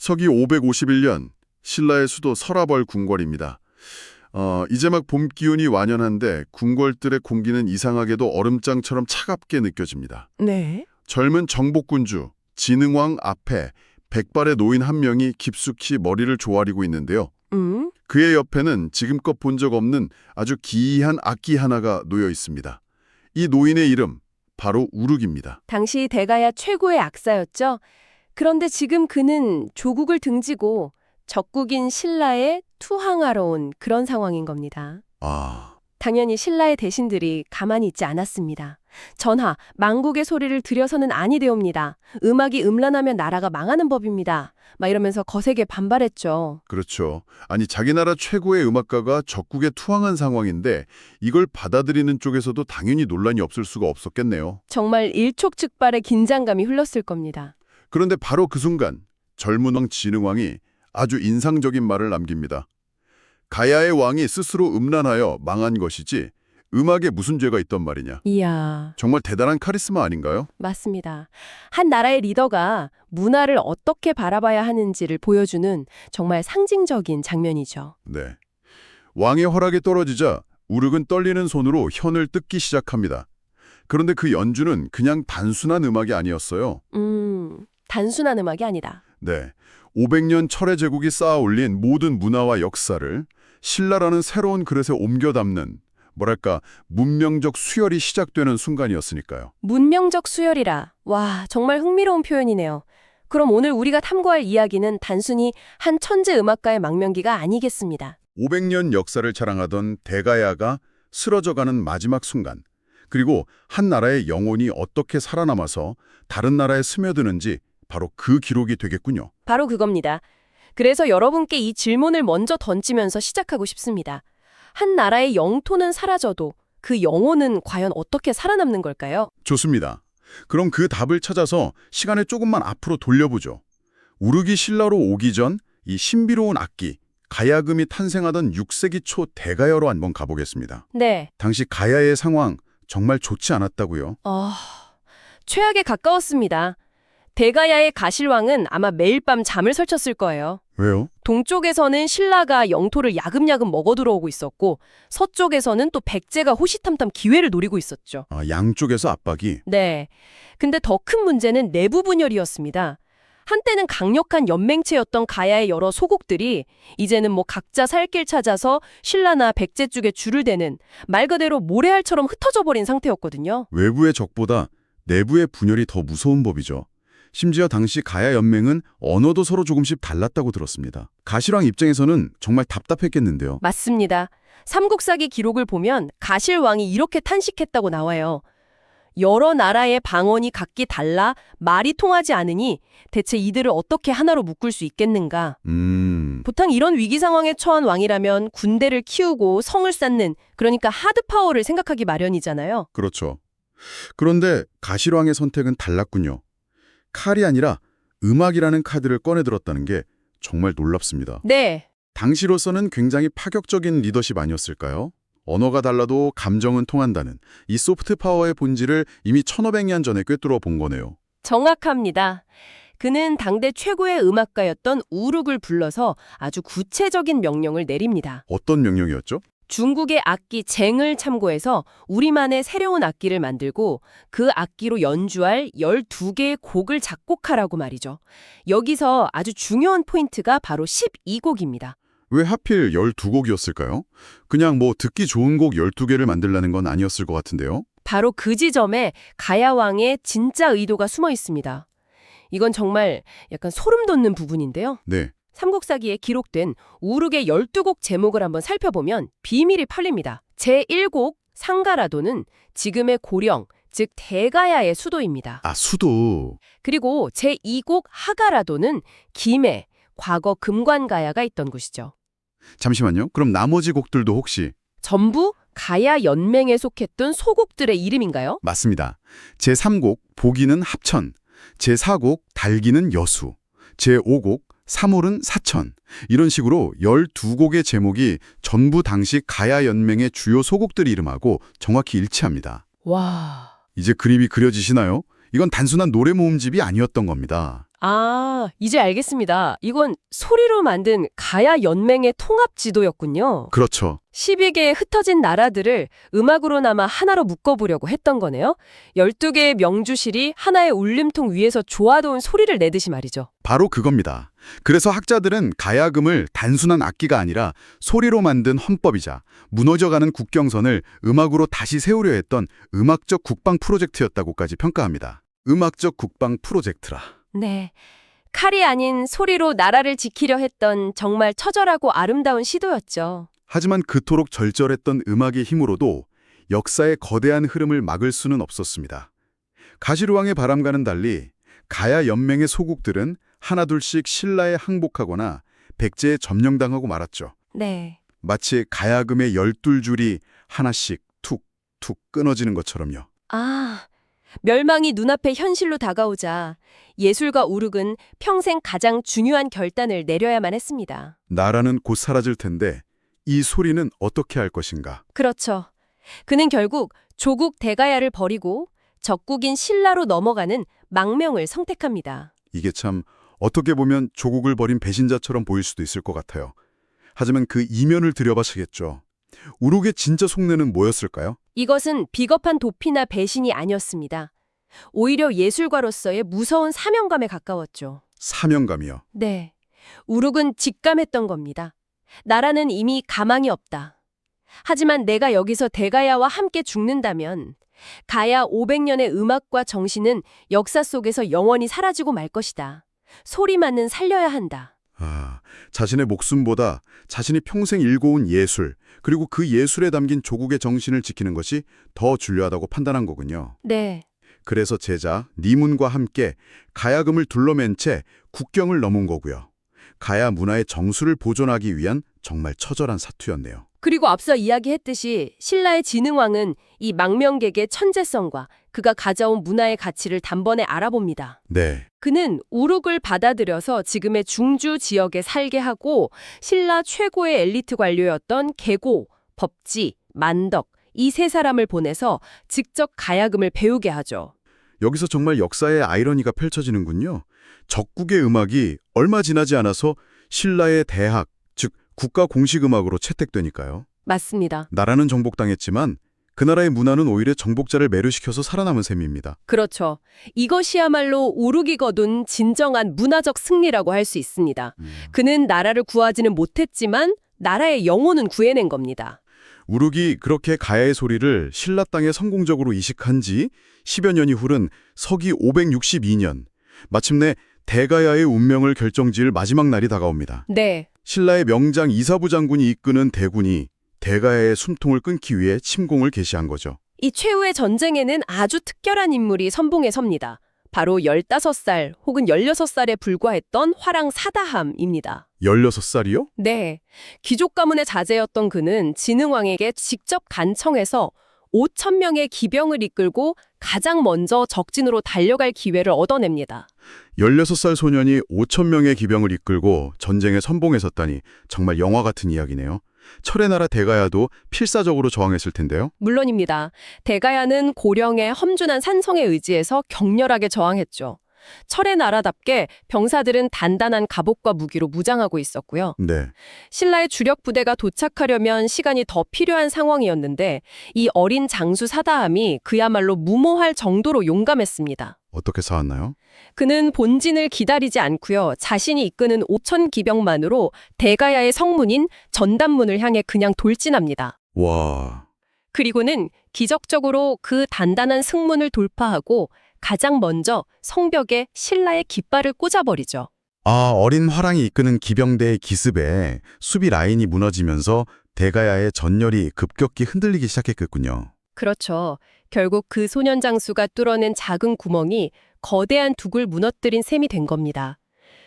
서기 551년 신라의 수도 서라벌 궁궐입니다. 이제 막 봄 기운이 완연한데 궁궐들의 공기는 이상하게도 얼음장처럼 차갑게 느껴집니다. 네. 젊은 정복군주 진흥왕 앞에 백발의 노인 한 명이 깊숙이 머리를 조아리고 있는데요. 그의 옆에는 지금껏 본 적 없는 아주 기이한 악기 하나가 놓여 있습니다. 이 노인의 이름 바로 우륵입니다. 당시 대가야 최고의 악사였죠. 그런데 지금 그는 조국을 등지고 적국인 신라에 투항하러 온 그런 상황인 겁니다. 당연히 신라의 대신들이 가만히 있지 않았습니다. 전하, 망국의 소리를 들여서는 아니 되옵니다. 음악이 음란하면 나라가 망하는 법입니다. 막 이러면서 거세게 반발했죠. 그렇죠. 아니 자기 나라 최고의 음악가가 적국에 투항한 상황인데 이걸 받아들이는 쪽에서도 당연히 논란이 없을 수가 없었겠네요. 정말 일촉즉발의 긴장감이 흘렀을 겁니다. 그런데 바로 그 순간 젊은 왕 진흥왕이 아주 인상적인 말을 남깁니다. 가야의 왕이 스스로 음란하여 망한 것이지 음악에 무슨 죄가 있단 말이냐. 이야, 정말 대단한 카리스마 아닌가요? 맞습니다. 한 나라의 리더가 문화를 어떻게 바라봐야 하는지를 보여주는 정말 상징적인 장면이죠. 네. 왕의 허락이 떨어지자 우륵은 떨리는 손으로 현을 뜯기 시작합니다. 그런데 그 연주는 그냥 단순한 음악이 아니었어요. 단순한 음악이 아니다. 네. 500년 철의 제국이 쌓아 올린 모든 문화와 역사를 신라라는 새로운 그릇에 옮겨 담는 뭐랄까 문명적 수혈이 시작되는 순간이었으니까요. 문명적 수혈이라. 와, 정말 흥미로운 표현이네요. 그럼 오늘 우리가 탐구할 이야기는 단순히 한 천재 음악가의 망명기가 아니겠습니다. 500년 역사를 자랑하던 대가야가 쓰러져가는 마지막 순간, 그리고 한 나라의 영혼이 어떻게 살아남아서 다른 나라에 스며드는지 바로 그 기록이 되겠군요. 바로 그겁니다. 그래서 여러분께 이 질문을 먼저 던지면서 시작하고 싶습니다. 한 나라의 영토는 사라져도 그 영혼은 과연 어떻게 살아남는 걸까요? 좋습니다. 그럼 그 답을 찾아서 시간을 조금만 앞으로 돌려보죠. 우르기 신라로 오기 전 이 신비로운 악기, 가야금이 탄생하던 6세기 초 대가야로 한번 가보겠습니다. 네. 당시 가야의 상황 정말 좋지 않았다고요? 최악에 가까웠습니다. 대가야의 가실왕은 아마 매일 밤 잠을 설쳤을 거예요. 왜요? 동쪽에서는 신라가 영토를 야금야금 먹어들어오고 있었고 서쪽에서는 또 백제가 호시탐탐 기회를 노리고 있었죠. 양쪽에서 압박이. 네. 근데 더 큰 문제는 내부 분열이었습니다. 한때는 강력한 연맹체였던 가야의 여러 소국들이 이제는 각자 살 길 찾아서 신라나 백제 쪽에 줄을 대는 말 그대로 모래알처럼 흩어져 버린 상태였거든요. 외부의 적보다 내부의 분열이 더 무서운 법이죠. 심지어 당시 가야 연맹은 언어도 서로 조금씩 달랐다고 들었습니다. 가실왕 입장에서는 정말 답답했겠는데요. 맞습니다. 삼국사기 기록을 보면 가실왕이 이렇게 탄식했다고 나와요. 여러 나라의 방언이 각기 달라 말이 통하지 않으니 대체 이들을 어떻게 하나로 묶을 수 있겠는가. 보통 이런 위기 상황에 처한 왕이라면 군대를 키우고 성을 쌓는, 그러니까 하드파워를 생각하기 마련이잖아요. 그렇죠. 그런데 가실왕의 선택은 달랐군요. 칼이 아니라 음악이라는 카드를 꺼내들었다는 게 정말 놀랍습니다. 네. 당시로서는 굉장히 파격적인 리더십 아니었을까요? 언어가 달라도 감정은 통한다는 이 소프트 파워의 본질을 이미 1500년 전에 꿰뚫어 본 거네요. 정확합니다. 그는 당대 최고의 음악가였던 우륵을 불러서 아주 구체적인 명령을 내립니다. 어떤 명령이었죠? 중국의 악기 쟁을 참고해서 우리만의 새로운 악기를 만들고 그 악기로 연주할 12개의 곡을 작곡하라고 말이죠. 여기서 아주 중요한 포인트가 바로 12곡입니다. 왜 하필 12곡이었을까요? 그냥 듣기 좋은 곡 12개를 만들라는 건 아니었을 것 같은데요. 바로 그 지점에 가야왕의 진짜 의도가 숨어 있습니다. 이건 정말 약간 소름 돋는 부분인데요. 네. 삼국사기에 기록된 우륵의 12곡 제목을 한번 살펴보면 비밀이 팔립니다. 제1곡 상가라도는 지금의 고령, 즉 대가야의 수도입니다. 수도. 그리고 제2곡 하가라도는 김해, 과거 금관가야가 있던 곳이죠. 잠시만요. 그럼 나머지 곡들도 혹시? 전부 가야 연맹에 속했던 소곡들의 이름인가요? 맞습니다. 제3곡 보기는 합천, 제4곡 달기는 여수, 제5곡 사물은 사천. 이런 식으로 12곡의 제목이 전부 당시 가야 연맹의 주요 소곡들 이름하고 정확히 일치합니다. 와. 이제 그림이 그려지시나요? 이건 단순한 노래 모음집이 아니었던 겁니다. 아, 이제 알겠습니다. 이건 소리로 만든 가야 연맹의 통합 지도였군요. 그렇죠. 12개의 흩어진 나라들을 음악으로나마 하나로 묶어보려고 했던 거네요. 12개의 명주실이 하나의 울림통 위에서 조화로운 소리를 내듯이 말이죠. 바로 그겁니다. 그래서 학자들은 가야금을 단순한 악기가 아니라 소리로 만든 헌법이자 무너져가는 국경선을 음악으로 다시 세우려 했던 음악적 국방 프로젝트였다고까지 평가합니다. 음악적 국방 프로젝트라. 네. 칼이 아닌 소리로 나라를 지키려 했던 정말 처절하고 아름다운 시도였죠. 하지만 그토록 절절했던 음악의 힘으로도 역사의 거대한 흐름을 막을 수는 없었습니다. 가시루왕의 바람과는 달리 가야 연맹의 소국들은 하나둘씩 신라에 항복하거나 백제에 점령당하고 말았죠. 네. 마치 가야금의 12줄이 하나씩 툭툭 끊어지는 것처럼요. 아, 멸망이 눈앞에 현실로 다가오자 예술가 우룩은 평생 가장 중요한 결단을 내려야만 했습니다. 나라는 곧 사라질 텐데 이 소리는 어떻게 할 것인가? 그렇죠. 그는 결국 조국 대가야를 버리고 적국인 신라로 넘어가는 망명을 선택합니다. 이게 참 어떻게 보면 조국을 버린 배신자처럼 보일 수도 있을 것 같아요. 하지만 그 이면을 들여봐야겠죠. 우룩의 진짜 속내는 뭐였을까요? 이것은 비겁한 도피나 배신이 아니었습니다. 오히려 예술가로서의 무서운 사명감에 가까웠죠. 사명감이요. 네. 우룩은 직감했던 겁니다. 나라는 이미 가망이 없다. 하지만 내가 여기서 대가야와 함께 죽는다면 가야 500년의 음악과 정신은 역사 속에서 영원히 사라지고 말 것이다. 소리만은 살려야 한다. 자신의 목숨보다 자신이 평생 일궈온 예술, 그리고 그 예술에 담긴 조국의 정신을 지키는 것이 더 중요하다고 판단한 거군요. 네. 그래서 제자 니문과 함께 가야금을 둘러맨 채 국경을 넘은 거고요. 가야 문화의 정수를 보존하기 위한 정말 처절한 사투였네요. 그리고 앞서 이야기했듯이 신라의 진흥왕은 이 망명객의 천재성과 그가 가져온 문화의 가치를 단번에 알아봅니다. 네. 그는 우룩을 받아들여서 지금의 중주 지역에 살게 하고 신라 최고의 엘리트 관료였던 계고, 법지, 만덕 이 세 사람을 보내서 직접 가야금을 배우게 하죠. 여기서 정말 역사의 아이러니가 펼쳐지는군요. 적국의 음악이 얼마 지나지 않아서 신라의 대학, 즉 국가 공식 음악으로 채택되니까요. 맞습니다. 나라는 정복당했지만 그 나라의 문화는 오히려 정복자를 매료시켜서 살아남은 셈입니다. 그렇죠. 이것이야말로 우룩이 거둔 진정한 문화적 승리라고 할 수 있습니다. 그는 나라를 구하지는 못했지만 나라의 영혼은 구해낸 겁니다. 우룩이 그렇게 가야의 소리를 신라 땅에 성공적으로 이식한 지 10여 년이 후른 서기 562년, 마침내 대가야의 운명을 결정지을 마지막 날이 다가옵니다. 네. 신라의 명장 이사부 장군이 이끄는 대군이 대가야의 숨통을 끊기 위해 침공을 개시한 거죠. 이 최후의 전쟁에는 아주 특별한 인물이 선봉에 섭니다. 바로 15살 혹은 16살에 불과했던 화랑 사다함입니다. 16살이요? 네. 귀족 가문의 자제였던 그는 진흥왕에게 직접 간청해서 5,000명의 기병을 이끌고 가장 먼저 적진으로 달려갈 기회를 얻어냅니다. 16살 소년이 5,000명의 기병을 이끌고 전쟁에 선봉에 섰다니 정말 영화 같은 이야기네요. 철의 나라 대가야도 필사적으로 저항했을 텐데요. 물론입니다. 대가야는 고령의 험준한 산성에 의지해서 격렬하게 저항했죠. 철의 나라답게 병사들은 단단한 갑옷과 무기로 무장하고 있었고요. 네. 신라의 주력 부대가 도착하려면 시간이 더 필요한 상황이었는데 이 어린 장수 사다함이 그야말로 무모할 정도로 용감했습니다. 어떻게 싸웠나요? 그는 본진을 기다리지 않고요. 자신이 이끄는 5,000 기병만으로 대가야의 성문인 전단문을 향해 그냥 돌진합니다. 와... 그리고는 기적적으로 그 단단한 승문을 돌파하고 가장 먼저 성벽에 신라의 깃발을 꽂아버리죠. 어린 화랑이 이끄는 기병대의 기습에 수비 라인이 무너지면서 대가야의 전열이 급격히 흔들리기 시작했겠군요. 그렇죠. 결국 그 소년 장수가 뚫어낸 작은 구멍이 거대한 둑을 무너뜨린 셈이 된 겁니다.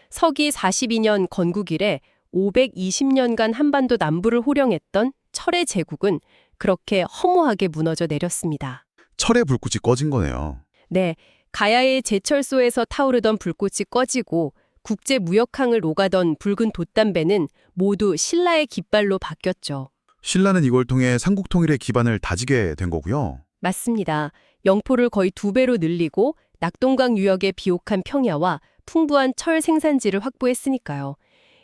서기 42년 건국 이래 520년간 한반도 남부를 호령했던 철의 제국은 그렇게 허무하게 무너져 내렸습니다. 철의 불꽃이 꺼진 거네요. 네, 가야의 제철소에서 타오르던 불꽃이 꺼지고 국제 무역항을 오가던 붉은 돛담배는 모두 신라의 깃발로 바뀌었죠. 신라는 이걸 통해 삼국 통일의 기반을 다지게 된 거고요. 맞습니다. 영포를 거의 2배로 늘리고 낙동강 유역의 비옥한 평야와 풍부한 철 생산지를 확보했으니까요.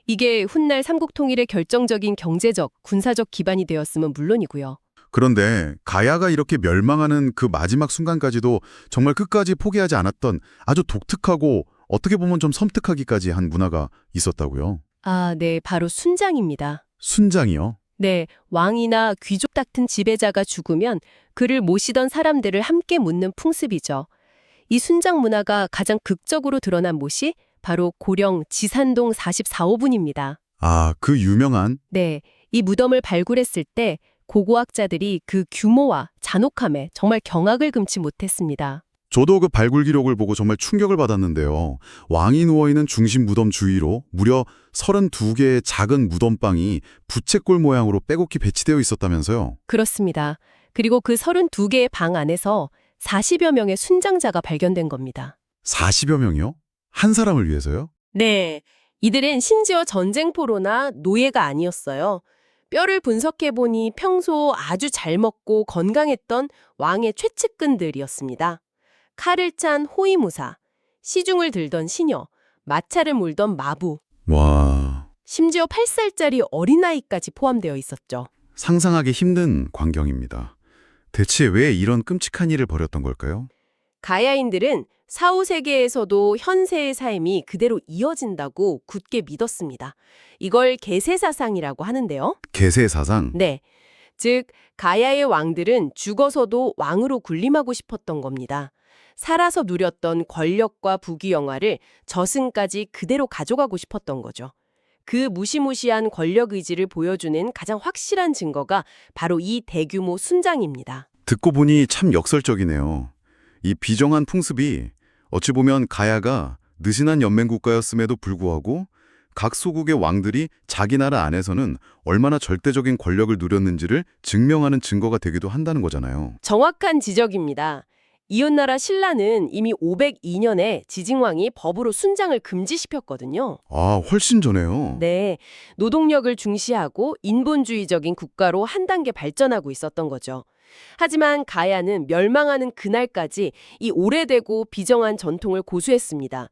이게 훗날 삼국통일의 결정적인 경제적, 군사적 기반이 되었으면 물론이고요. 그런데 가야가 이렇게 멸망하는 그 마지막 순간까지도 정말 끝까지 포기하지 않았던 아주 독특하고 어떻게 보면 좀 섬뜩하기까지 한 문화가 있었다고요. 아, 네, 바로 순장입니다. 순장이요? 네, 왕이나 귀족 같은 지배자가 죽으면 그를 모시던 사람들을 함께 묻는 풍습이죠. 이 순장 문화가 가장 극적으로 드러난 못이 바로 고령 지산동 44호분입니다. 아, 그 유명한? 네, 이 무덤을 발굴했을 때 고고학자들이 그 규모와 잔혹함에 정말 경악을 금치 못했습니다. 저도 그 발굴 기록을 보고 정말 충격을 받았는데요. 왕이 누워있는 중심 무덤 주위로 무려 32개의 작은 무덤방이 부채꼴 모양으로 빼곡히 배치되어 있었다면서요. 그렇습니다. 그리고 그 32개의 방 안에서 40여 명의 순장자가 발견된 겁니다. 40여 명이요? 한 사람을 위해서요? 네, 이들은 심지어 전쟁포로나 노예가 아니었어요. 뼈를 분석해보니 평소 아주 잘 먹고 건강했던 왕의 최측근들이었습니다. 칼을 찬 호위무사, 시중을 들던 시녀, 마차를 몰던 마부, 와, 심지어 8살짜리 어린아이까지 포함되어 있었죠. 상상하기 힘든 광경입니다. 대체 왜 이런 끔찍한 일을 벌였던 걸까요? 가야인들은 사후 세계에서도 현세의 삶이 그대로 이어진다고 굳게 믿었습니다. 이걸 계세사상이라고 하는데요. 계세사상? 네, 즉 가야의 왕들은 죽어서도 왕으로 군림하고 싶었던 겁니다. 살아서 누렸던 권력과 부귀영화를 저승까지 그대로 가져가고 싶었던 거죠. 그 무시무시한 권력 의지를 보여주는 가장 확실한 증거가 바로 이 대규모 순장입니다. 듣고 보니 참 역설적이네요. 이 비정한 풍습이 어찌 보면 가야가 느슨한 연맹국가였음에도 불구하고 각 소국의 왕들이 자기 나라 안에서는 얼마나 절대적인 권력을 누렸는지를 증명하는 증거가 되기도 한다는 거잖아요. 정확한 지적입니다. 이웃나라 신라는 이미 502년에 지징왕이 법으로 순장을 금지시켰거든요. 아, 훨씬 전에요. 네, 노동력을 중시하고 인본주의적인 국가로 한 단계 발전하고 있었던 거죠. 하지만 가야는 멸망하는 그날까지 이 오래되고 비정한 전통을 고수했습니다.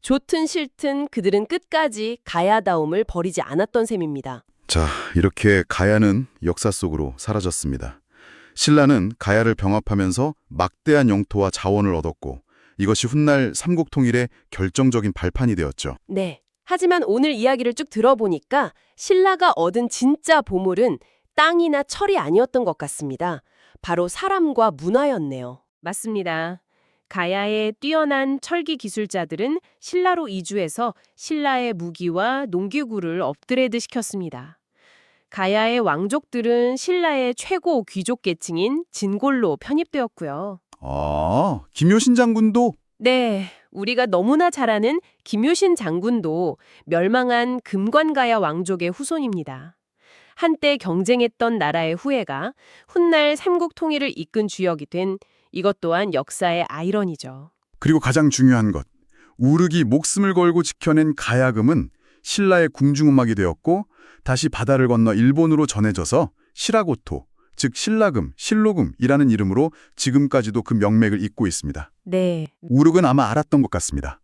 좋든 싫든 그들은 끝까지 가야다움을 버리지 않았던 셈입니다. 자, 이렇게 가야는 역사 속으로 사라졌습니다. 신라는 가야를 병합하면서 막대한 영토와 자원을 얻었고 이것이 훗날 삼국통일의 결정적인 발판이 되었죠. 네, 하지만 오늘 이야기를 쭉 들어보니까 신라가 얻은 진짜 보물은 땅이나 철이 아니었던 것 같습니다. 바로 사람과 문화였네요. 맞습니다. 가야의 뛰어난 철기 기술자들은 신라로 이주해서 신라의 무기와 농기구를 업그레이드 시켰습니다. 가야의 왕족들은 신라의 최고 귀족 계층인 진골로 편입되었고요. 아, 김효신 장군도? 네, 우리가 너무나 잘 아는 김효신 장군도 멸망한 금관가야 왕족의 후손입니다. 한때 경쟁했던 나라의 후예가 훗날 삼국 통일을 이끈 주역이 된 이것 또한 역사의 아이러니죠. 그리고 가장 중요한 것, 우르기 목숨을 걸고 지켜낸 가야금은 신라의 궁중음악이 되었고 다시 바다를 건너 일본으로 전해져서 시라고토, 즉 신라금, 실로금이라는 이름으로 지금까지도 그 명맥을 잇고 있습니다. 네, 우르크는 아마 알았던 것 같습니다.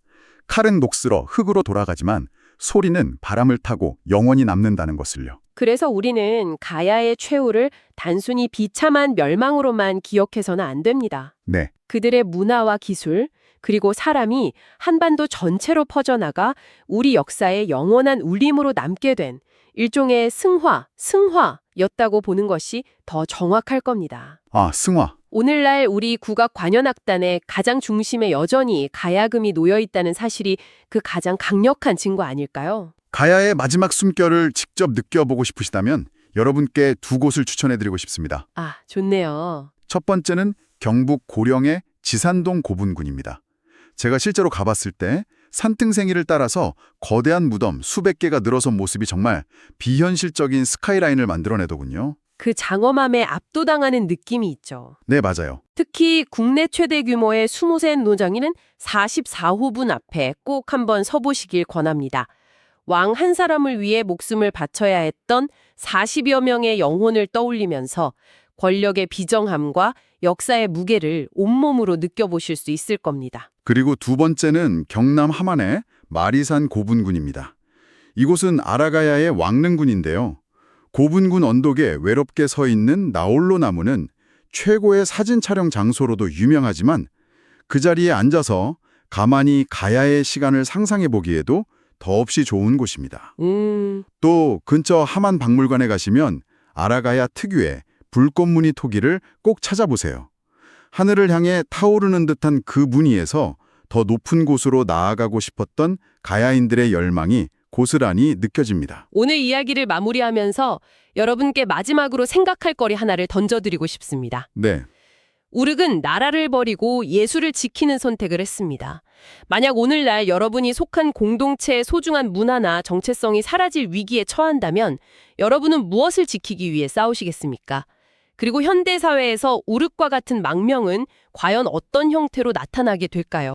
칼은 녹슬어 흙으로 돌아가지만 소리는 바람을 타고 영원히 남는다는 것을요. 그래서 우리는 가야의 최후를 단순히 비참한 멸망으로만 기억해서는 안 됩니다. 네, 그들의 문화와 기술, 그리고 사람이 한반도 전체로 퍼져나가 우리 역사의 영원한 울림으로 남게 된 일종의 승화였다고 보는 것이 더 정확할 겁니다. 아, 승화. 오늘날 우리 국악 관현악단의 가장 중심에 여전히 가야금이 놓여 있다는 사실이 그 가장 강력한 증거 아닐까요? 가야의 마지막 숨결을 직접 느껴보고 싶으시다면 여러분께 두 곳을 추천해드리고 싶습니다. 아, 좋네요. 첫 번째는 경북 고령의 지산동 고분군입니다. 제가 실제로 가봤을 때 산등생이를 따라서 거대한 무덤 수백 개가 늘어선 모습이 정말 비현실적인 스카이라인을 만들어내더군요. 그 장엄함에 압도당하는 느낌이 있죠. 네, 맞아요. 특히 국내 최대 규모의 수모센 노장이는 44호분 앞에 꼭 한번 서보시길 권합니다. 왕 한 사람을 위해 목숨을 바쳐야 했던 40여 명의 영혼을 떠올리면서 권력의 비정함과 역사의 무게를 온몸으로 느껴보실 수 있을 겁니다. 그리고 두 번째는 경남 함안의 마리산 고분군입니다. 이곳은 아라가야의 왕릉군인데요. 고분군 언덕에 외롭게 서 있는 나홀로 나무는 최고의 사진 촬영 장소로도 유명하지만 그 자리에 앉아서 가만히 가야의 시간을 상상해 보기에도 더없이 좋은 곳입니다. 또 근처 함안 박물관에 가시면 아라가야 특유의 불꽃무늬 토기를 꼭 찾아보세요. 하늘을 향해 타오르는 듯한 그 무늬에서 더 높은 곳으로 나아가고 싶었던 가야인들의 열망이 고스란히 느껴집니다. 오늘 이야기를 마무리하면서 여러분께 마지막으로 생각할 거리 하나를 던져드리고 싶습니다. 네. 우르은 나라를 버리고 예술을 지키는 선택을 했습니다. 만약 오늘날 여러분이 속한 공동체의 소중한 문화나 정체성이 사라질 위기에 처한다면 여러분은 무엇을 지키기 위해 싸우시겠습니까? 그리고 현대사회에서 우르과 같은 망명은 과연 어떤 형태로 나타나게 될까요?